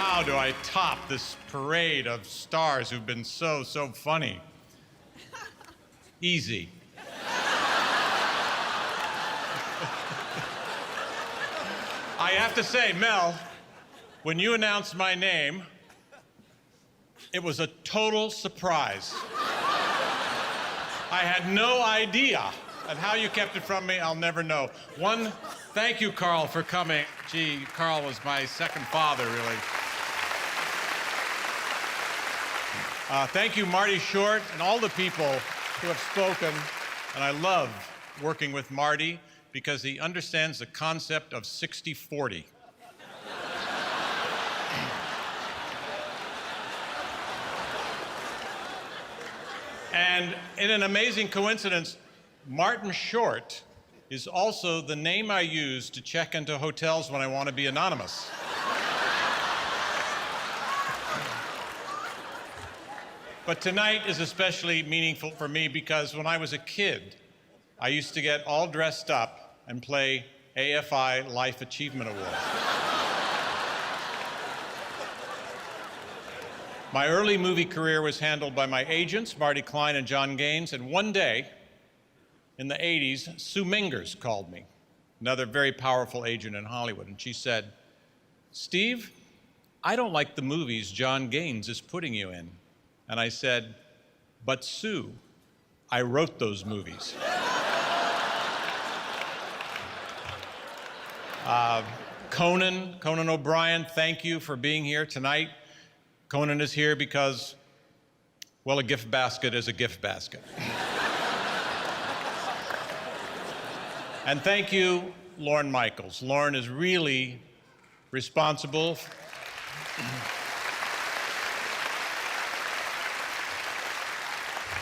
how do I top this parade of stars who've been so funny? Easy. I have to say, Mel, when you announced my name, it was a total surprise. I had no idea, and how you kept it from me, I'll never know. Thank you, Carl, for coming. Gee, Carl was my second father, really. Thank you, Marty Short, and all the people who have spoken. And I love working with Marty because he understands the concept of 60-40. And in an amazing coincidence, Martin Short is also the name I use to check into hotels when I want to be anonymous. But tonight is especially meaningful for me because when I was a kid, I used to get all dressed up and play AFI Life Achievement Award. My early movie career was handled by my agents, Marty Klein and John Gaines, and one day, in the 80s, Sue Mingers called me, another very powerful agent in Hollywood, and she said, "Steve, I don't like the movies John Gaines is putting you in." And I said, "But Sue, I wrote those movies." Conan O'Brien, thank you for being here tonight. Conan is here because, well, a gift basket is a gift basket. And thank you, Lorne Michaels. Lorne is really responsible.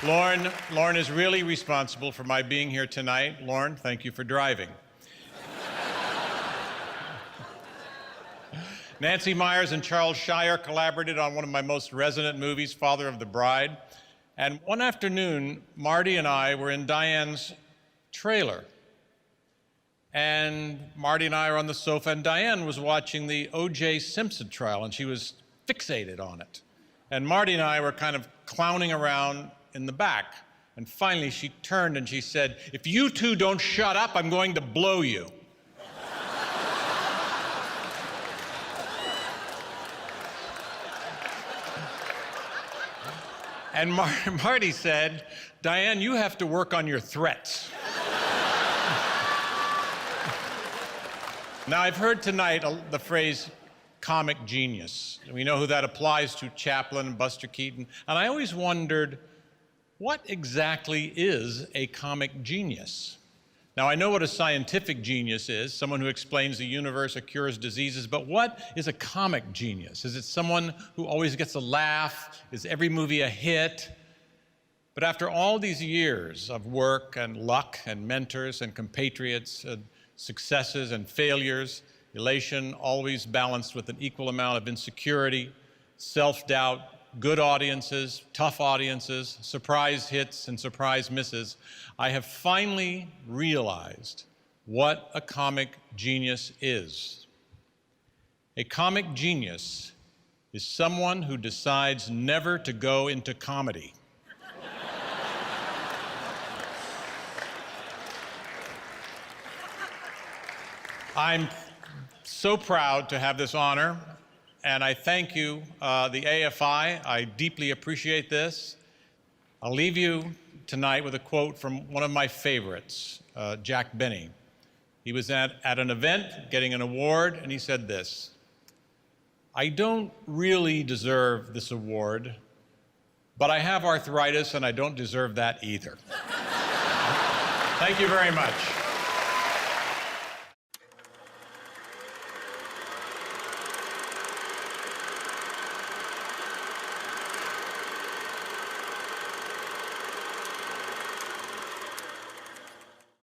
Lorne is really responsible for my being here tonight. Lorne, thank you for driving. Nancy Myers and Charles Shire collaborated on one of my most resonant movies, Father of the Bride. And one afternoon, Marty and I were in Diane's trailer. And Marty and I were on the sofa, and Diane was watching the O.J. Simpson trial, and she was fixated on it. And Marty and I were kind of clowning around in the back. And finally, she turned and she said, "If you two don't shut up, I'm going to blow you." And Marty said, "Diane, you have to work on your threats." Now, I've heard tonight the phrase comic genius. We know who that applies to, Chaplin and Buster Keaton. And I always wondered, what exactly is a comic genius? Now, I know what a scientific genius is, someone who explains the universe or cures diseases, but what is a comic genius? Is it someone who always gets a laugh? Is every movie a hit? But after all these years of work and luck and mentors and compatriots, successes and failures, elation always balanced with an equal amount of insecurity, self-doubt, good audiences, tough audiences, surprise hits and surprise misses, I have finally realized what a comic genius is. A comic genius is someone who decides never to go into comedy. I'm so proud to have this honor, and I thank you, the AFI. I deeply appreciate this. I'll leave you tonight with a quote from one of my favorites, Jack Benny. He was at an event getting an award, and he said this: "I don't really deserve this award, but I have arthritis, and I don't deserve that either." Thank you very much.